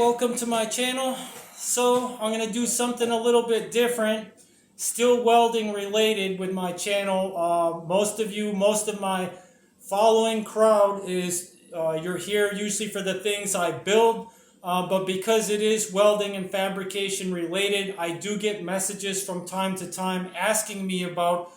welcome to my channel. So I'm going to do something a little bit different, still welding related with my channel. Most of my following crowd is, you're here usually for the things I build, but because it is welding and fabrication related, I do get messages from time to time asking me about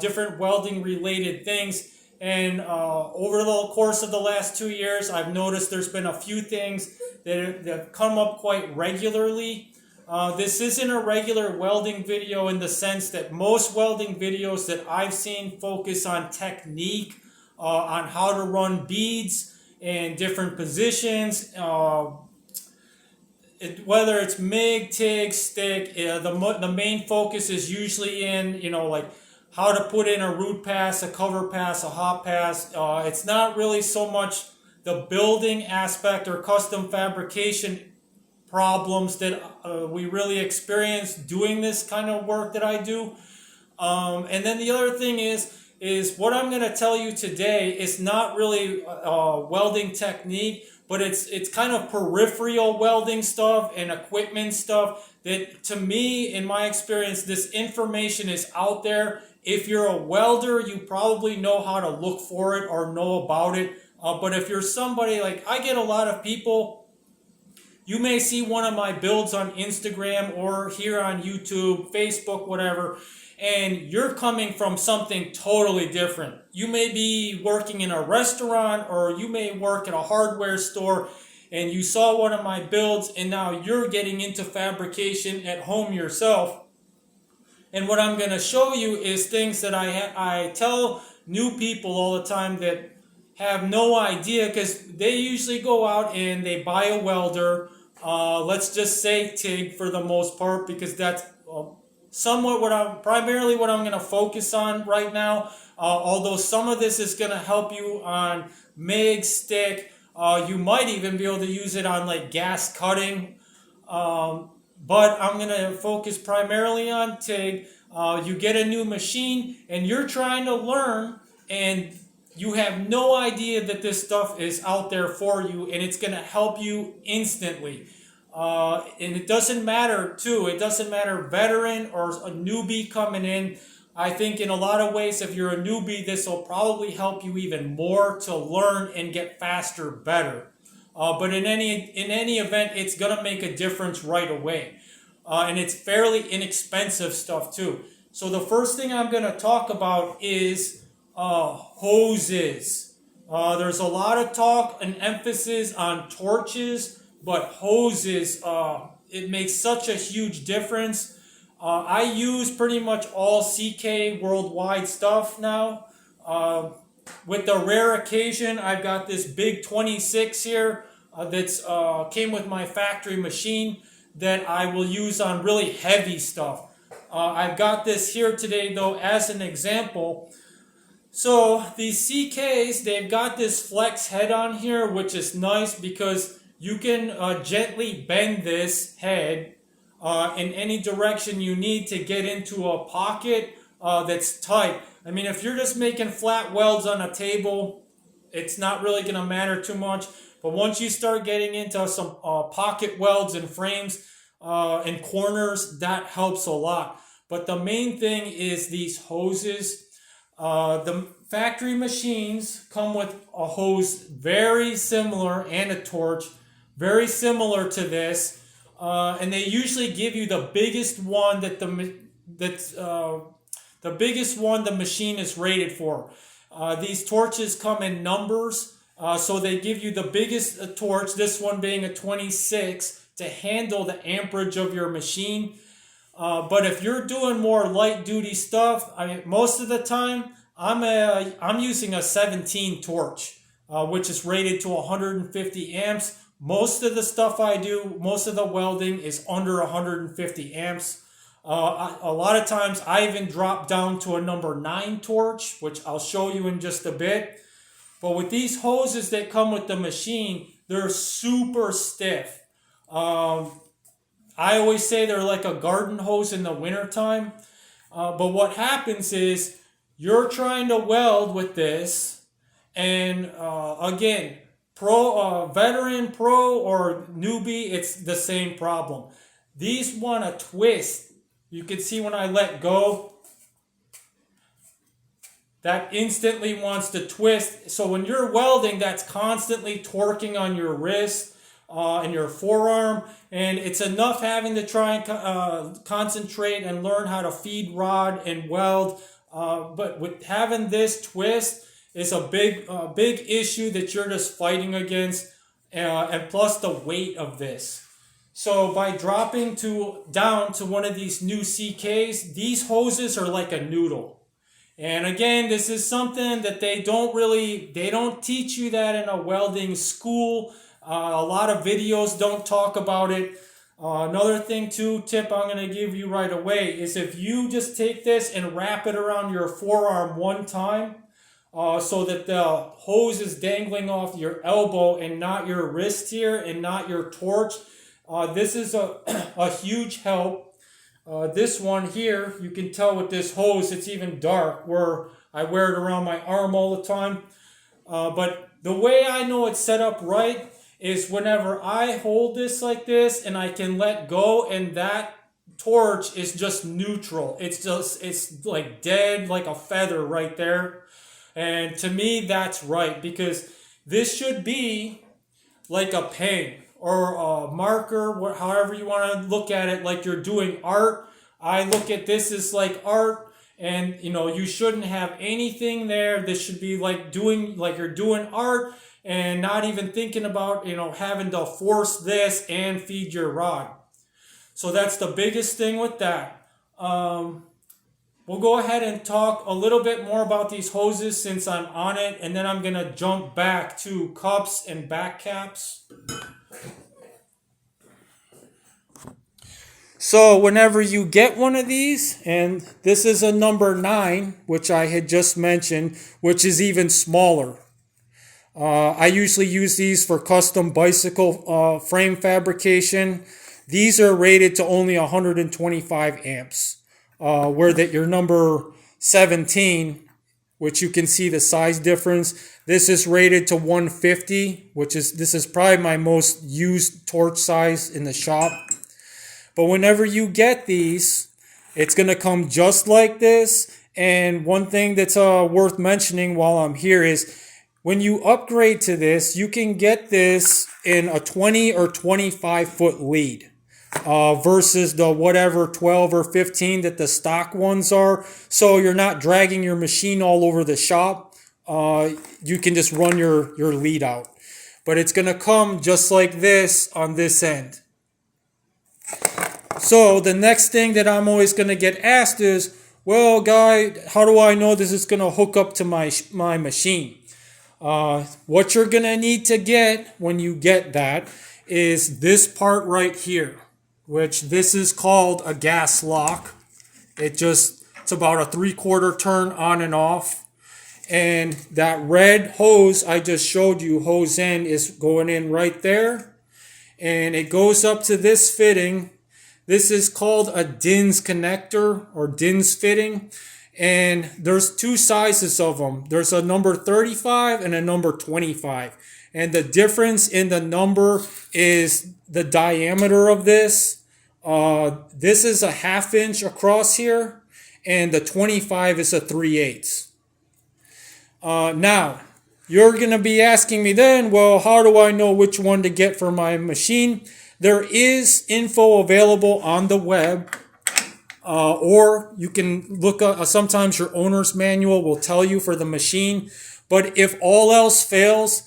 different welding related things. And over the course of the last 2 years, I've noticed there's been a few things that have come up quite regularly. This isn't a regular welding video in the sense that most welding videos that I've seen focus on technique, on how to run beads in different positions, whether it's MIG, TIG, stick. The main focus is usually in, like how to put in a root pass, a cover pass, a hot pass. It's not really so much the building aspect or custom fabrication problems that we really experience doing this kind of work that I do. And then the other thing is what I'm going to tell you today is not really welding technique, but it's kind of peripheral welding stuff and equipment stuff that, to me, in my experience, this information is out there. If you're a welder, you probably know how to look for it or know about it. But if you're somebody like, I get a lot of people, you may see one of my builds on Instagram or here on YouTube, Facebook, whatever, and you're coming from something totally different. You may be working in a restaurant or you may work at a hardware store and you saw one of my builds and now you're getting into fabrication at home yourself. And what I'm going to show you is things that I tell new people all the time that have no idea, because they usually go out and they buy a welder. Let's just say TIG for the most part, because that's somewhat primarily what I'm going to focus on right now. Although some of this is going to help you on MIG, stick. You might even be able to use it on like gas cutting. But I'm going to focus primarily on TIG. You get a new machine and you're trying to learn and you have no idea that this stuff is out there for you and it's going to help you instantly. And it doesn't matter too. It doesn't matter veteran or a newbie coming in. I think in a lot of ways, if you're a newbie, this will probably help you even more to learn and get faster, better. But in any event, it's going to make a difference right away. And it's fairly inexpensive stuff too. So the first thing I'm going to talk about is hoses. There's a lot of talk and emphasis on torches, but hoses, it makes such a huge difference. I use pretty much all CK worldwide stuff now. With the rare occasion, I've got this big 26 here that's came with my factory machine that I will use on really heavy stuff. I've got this here today though as an example. So these CKs, they've got this flex head on here, which is nice because you can gently bend this head in any direction you need to get into a pocket that's tight. I mean, if you're just making flat welds on a table, it's not really going to matter too much. But once you start getting into some pocket welds and frames and corners, that helps a lot. But the main thing is these hoses. The factory machines come with a hose very similar and a torch very similar to this. And they usually give you the biggest one that the biggest one the machine is rated for. These torches come in numbers. So they give you the biggest torch, this one being a 26, to handle the amperage of your machine. But if you're doing more light duty stuff, I mean, most of the time I'm using a 17 torch, which is rated to 150 amps. Most of the stuff I do, most of the welding is under 150 amps. A lot of times I even drop down to a number 9 torch, which I'll show you in just a bit. But with these hoses that come with the machine, they're super stiff. I always say they're like a garden hose in the wintertime. But what happens is you're trying to weld with this. And again, veteran, pro, or newbie, it's the same problem. These want to twist. You can see when I let go, that instantly wants to twist. So when you're welding, that's constantly torquing on your wrist and your forearm. And it's enough having to try and concentrate and learn how to feed rod and weld. But with having this twist, it's a big issue that you're just fighting against. And plus the weight of this. So by dropping down to one of these new CKs, these hoses are like a noodle. And again, this is something that they don't teach you that in a welding school. A lot of videos don't talk about it. Another tip I'm going to give you right away is if you just take this and wrap it around your forearm one time, so that the hose is dangling off your elbow and not your wrist here and not your torch. This is a huge help. This one here, you can tell with this hose, it's even dark where I wear it around my arm all the time. But the way I know it's set up right is whenever I hold this like this and I can let go and that torch is just neutral. It's like dead, like a feather right there. And to me, that's right because this should be like a pen or a marker, however you want to look at it, like you're doing art. I look at this as like art, and you shouldn't have anything there. This should be like you're doing art and not even thinking about having to force this and feed your rod. So that's the biggest thing with that. We'll go ahead and talk a little bit more about these hoses since I'm on it, and then I'm going to jump back to cups and back caps. So whenever you get one of these, and this is a number 9, which I had just mentioned, which is even smaller. I usually use these for custom bicycle frame fabrication. These are rated to only 125 amps. Where that your number 17, which you can see the size difference, this is rated to 150, this is probably my most used torch size in the shop. But whenever you get these, it's going to come just like this. And one thing that's worth mentioning while I'm here is when you upgrade to this, you can get this in a 20 or 25 foot lead. Versus the whatever 12 or 15 that the stock ones are. So you're not dragging your machine all over the shop. You can just run your lead out. But it's going to come just like this on this end. So the next thing that I'm always going to get asked is, well, guy, how do I know this is going to hook up to my machine? What you're going to need to get when you get that is this part right here, which this is called a gas lock. It's about a 3/4 turn on and off. And that red hose I just showed you, hose end, is going in right there. And it goes up to this fitting. This is called a DINS connector or DINS fitting. And there's 2 sizes of them. There's a number 35 and a number 25. And the difference in the number is the diameter of this. This is a 1/2 inch across here, and the 25 is a 3/8. Now, you're going to be asking me then, well, how do I know which one to get for my machine? There is info available on the web, or you can look up, sometimes your owner's manual will tell you for the machine. But if all else fails,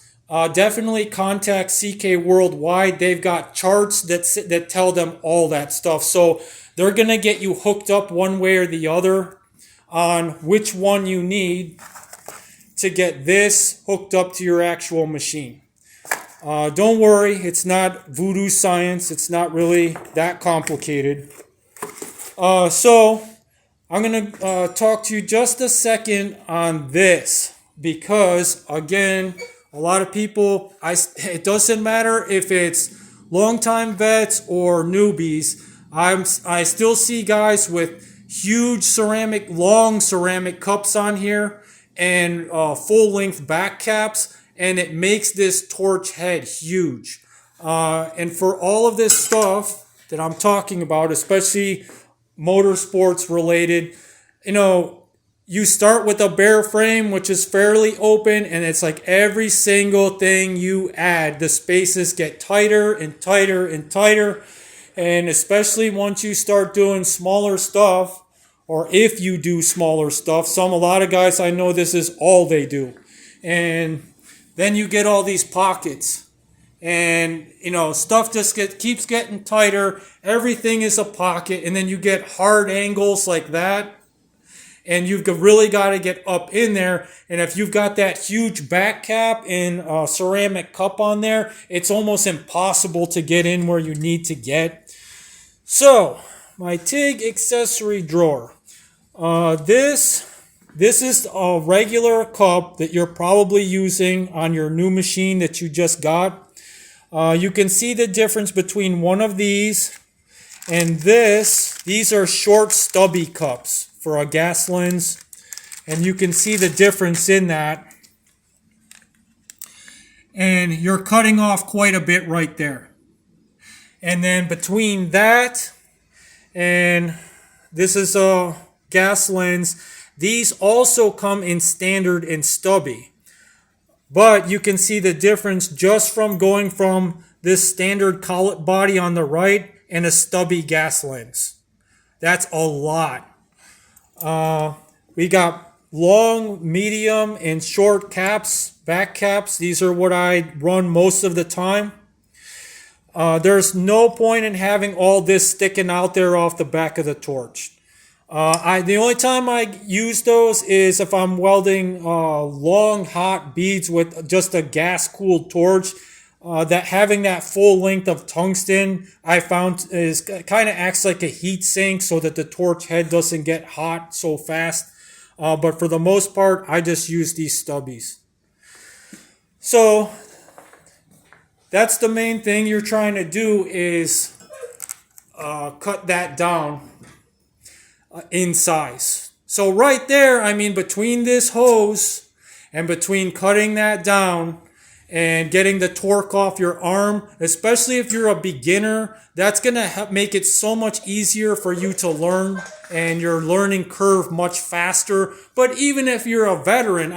definitely contact CK Worldwide. They've got charts that tell them all that stuff. So they're going to get you hooked up one way or the other on which one you need to get this hooked up to your actual machine. Don't worry, it's not voodoo science. It's not really that complicated. So I'm going to talk to you just a second on this because, again, a lot of people, it doesn't matter if it's longtime vets or newbies. I still see guys with huge long ceramic cups on here and full-length back caps. and it makes this torch head huge. And for all of this stuff that I'm talking about, especially motorsports related, you start with a bare frame, which is fairly open, and it's like every single thing you add, the spaces get tighter and tighter and tighter. And especially once you start doing smaller stuff, or if you do smaller stuff, a lot of guys I know this is all they do. And then you get all these pockets. And, stuff just keeps getting tighter. Everything is a pocket. And then you get hard angles like that. And you've really got to get up in there. And if you've got that huge back cap and a ceramic cup on there, it's almost impossible to get in where you need to get. So, my Tig Accessory Drawer. This is a regular cup that you're probably using on your new machine that you just got. You can see the difference between one of these and this. These are short stubby cups for a gas lens, and you can see the difference in that. And you're cutting off quite a bit right there. And then between that and this is a gas lens, these also come in standard and stubby. But you can see the difference just from going from this standard collet body on the right and a stubby gas lens. That's a lot. We got long, medium, and short caps, back caps. These are what I run most of the time. There's no point in having all this sticking out there off the back of the torch. The only time I use those is if I'm welding long, hot beads with just a gas-cooled torch. That having that full length of tungsten, I found, is kind of acts like a heat sink so that the torch head doesn't get hot so fast. But for the most part, I just use these stubbies. So that's the main thing you're trying to do is cut that down in size. So right there, between this hose and between cutting that down and getting the torque off your arm, especially if you're a beginner, that's going to make it so much easier for you to learn and your learning curve much faster. But even if you're a veteran,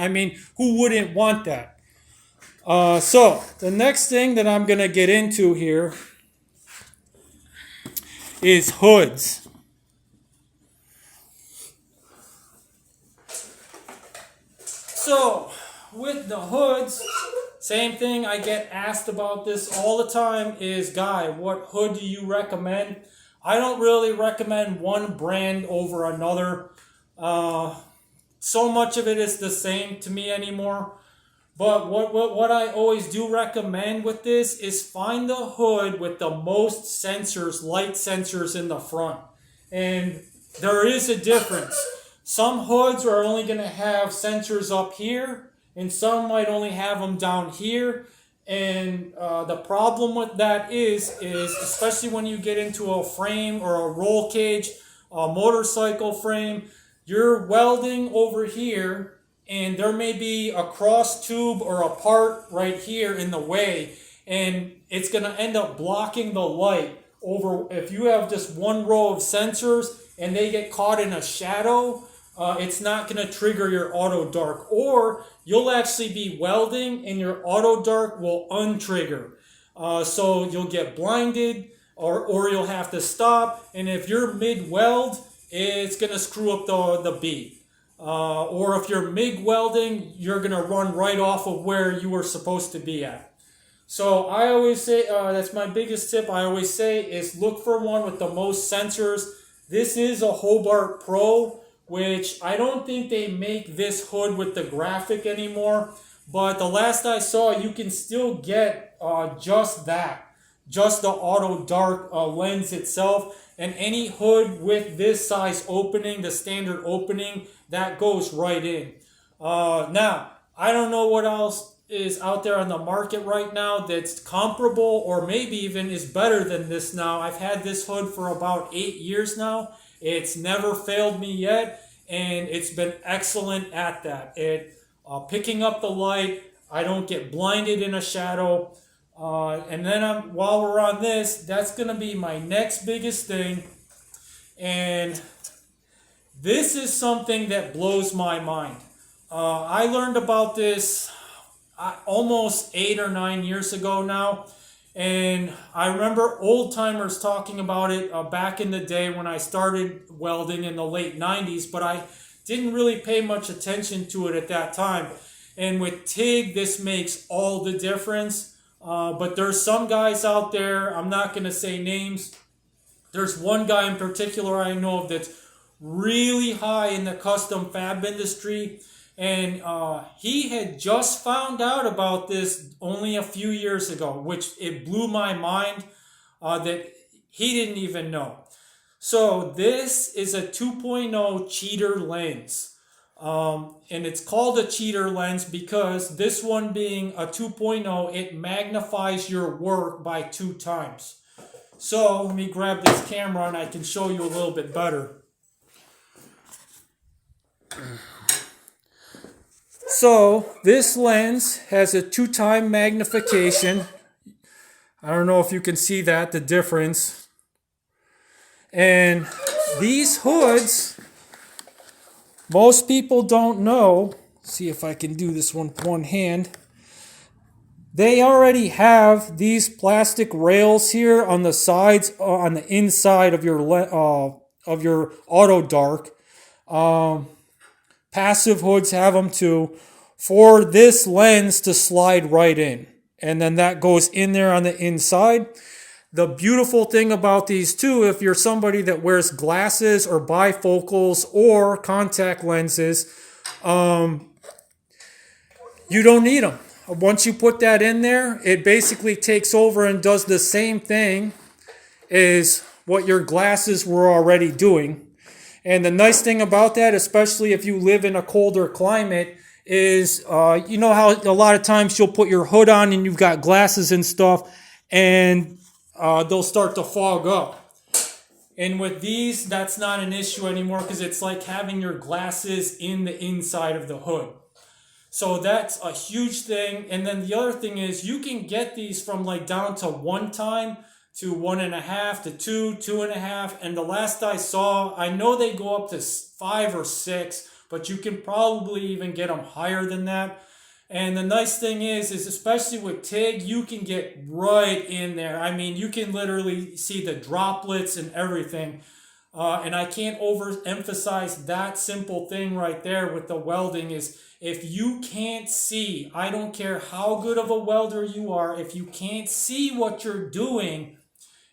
who wouldn't want that? So the next thing that I'm going to get into here is hoods. So with the hoods, same thing, I get asked about this all the time is, Guy, what hood do you recommend? I don't really recommend one brand over another. So much of it is the same to me anymore. But what I always do recommend with this is find the hood with the most sensors, light sensors in the front. And there is a difference. Some hoods are only going to have sensors up here, and some might only have them down here. And the problem with that is especially when you get into a frame or a roll cage, a motorcycle frame, you're welding over here, and there may be a cross tube or a part right here in the way, and it's going to end up blocking the light over. If you have just one row of sensors and they get caught in a shadow, it's not going to trigger your auto dark, or you'll actually be welding and your auto dark will untrigger. So you'll get blinded, or you'll have to stop. And if you're mid weld, it's going to screw up the bead. Or if you're MIG welding, you're going to run right off of where you were supposed to be at. So I always say, that's my biggest tip I always say, is look for one with the most sensors. This is a Hobart Pro, which I don't think they make this hood with the graphic anymore. But the last I saw, you can still get just that. Just the auto dark lens itself. And any hood with this size opening, the standard opening, that goes right in. Now, I don't know what else is out there on the market right now that's comparable or maybe even is better than this now. I've had this hood for about 8 years now. It's never failed me yet, and it's been excellent at that. Picking up the light, I don't get blinded in a shadow. And then while we're on this, that's going to be my next biggest thing. And this is something that blows my mind. I learned about this almost 8 or 9 years ago now. And I remember old timers talking about it back in the day when I started welding in the late 90s, but I didn't really pay much attention to it at that time. And with TIG, this makes all the difference. But there's some guys out there, I'm not going to say names. There's one guy in particular I know of that's really high in the custom fab industry. And he had just found out about this only a few years ago, which it blew my mind that he didn't even know. So this is a 2.0 cheater lens. And it's called a cheater lens because this one being a 2.0, it magnifies your work by 2 times. So let me grab this camera and I can show you a little bit better. So this lens has a 2-time magnification. I don't know if you can see that, the difference. And these hoods, most people don't know. See if I can do this with one hand. They already have these plastic rails here on the sides, on the inside of your auto dark. Passive hoods have them too, for this lens to slide right in. And then that goes in there on the inside. The beautiful thing about these too, if you're somebody that wears glasses or bifocals or contact lenses, you don't need them. Once you put that in there, it basically takes over and does the same thing as what your glasses were already doing. And the nice thing about that, especially if you live in a colder climate, is you know how a lot of times you'll put your hood on and you've got glasses and stuff, and they'll start to fog up. And with these, that's not an issue anymore because it's like having your glasses in the inside of the hood. So that's a huge thing. And then the other thing is you can get these from like down to 1 time to 1.5 to 2, 2.5. And the last I saw, I know they go up to 5 or 6, but you can probably even get them higher than that. And the nice thing is especially with TIG, you can get right in there. I mean, you can literally see the droplets and everything. And I can't overemphasize that simple thing right there with the welding is if you can't see, I don't care how good of a welder you are, if you can't see what you're doing,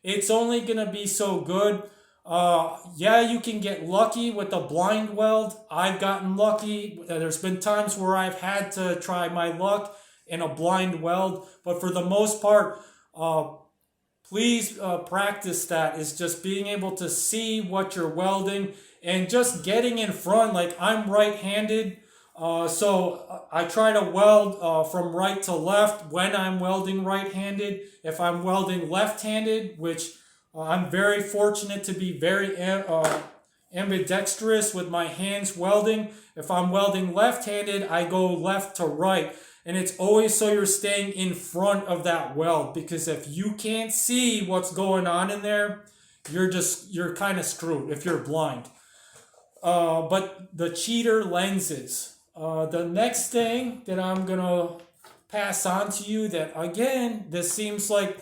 it's only going to be so good. Yeah, you can get lucky with a blind weld. I've gotten lucky. There's been times where I've had to try my luck in a blind weld. But for the most part, please practice that. Is just being able to see what you're welding and just getting in front. Like I'm right-handed. So I try to weld from right to left when I'm welding right-handed. If I'm welding left-handed, which I'm very fortunate to be very ambidextrous with my hands welding. If I'm welding left-handed, I go left to right. And it's always so you're staying in front of that weld, because if you can't see what's going on in there, you're kind of screwed if you're blind. But the cheater lenses. The next thing that I'm going to pass on to you that, again, this seems like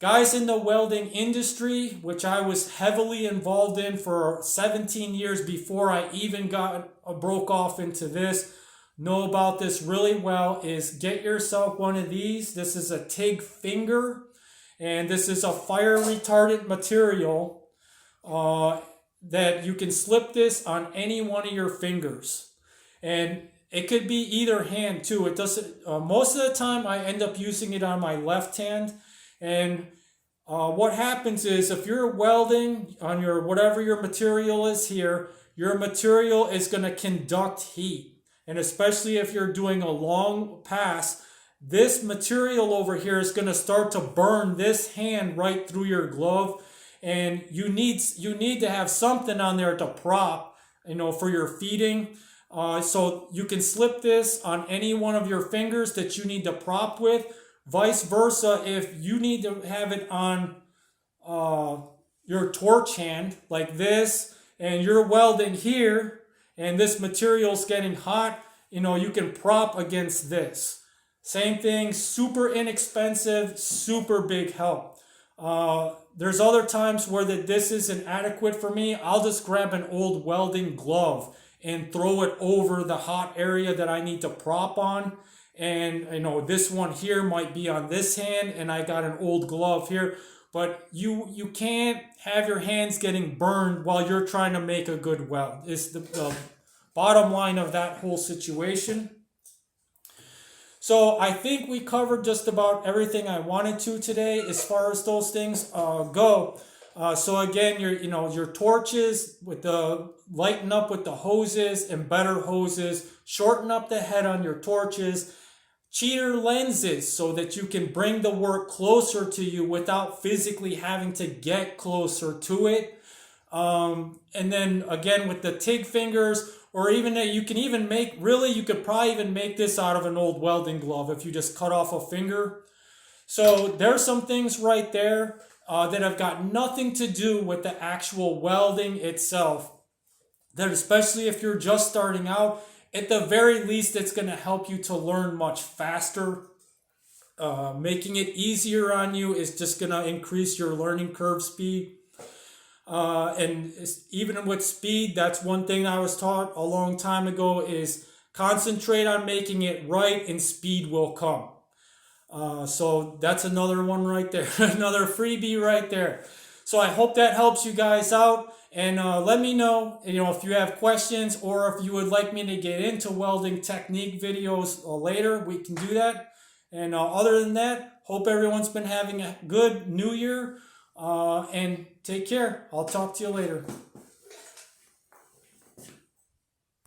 guys in the welding industry, which I was heavily involved in for 17 years before I even broke off into this, know about this really well, is get yourself one of these. This is a Tig Finger, and this is a fire retardant material that you can slip this on any one of your fingers. And it could be either hand too. It doesn't. Most of the time, I end up using it on my left hand. And what happens is, if you're welding on your whatever your material is here, your material is going to conduct heat. And especially if you're doing a long pass, this material over here is going to start to burn this hand right through your glove. And you need to have something on there to prop, for your feeding. So you can slip this on any one of your fingers that you need to prop with. Vice versa, if you need to have it on your torch hand like this, and you're welding here, and this material's getting hot, you can prop against this. Same thing, super inexpensive, super big help. There's other times where this isn't adequate for me. I'll just grab an old welding glove and throw it over the hot area that I need to prop on. And this one here might be on this hand, and I got an old glove here. But you can't have your hands getting burned while you're trying to make a good weld. It's the bottom line of that whole situation. So I think we covered just about everything I wanted to today as far as those things go. So again, your torches with the lighten up with the hoses and better hoses, shorten up the head on your torches, cheater lenses so that you can bring the work closer to you without physically having to get closer to it. And then again with the Tig fingers, or even you could probably even make this out of an old welding glove if you just cut off a finger. So there's some things right there that have got nothing to do with the actual welding itself. That especially if you're just starting out, at the very least, it's going to help you to learn much faster. Making it easier on you is just going to increase your learning curve speed. And even with speed, that's one thing I was taught a long time ago is concentrate on making it right and speed will come. So that's another one right there, another freebie right there. So I hope that helps you guys out. And let me know, if you have questions or if you would like me to get into welding technique videos later, we can do that. And other than that, hope everyone's been having a good new year. And take care. I'll talk to you later.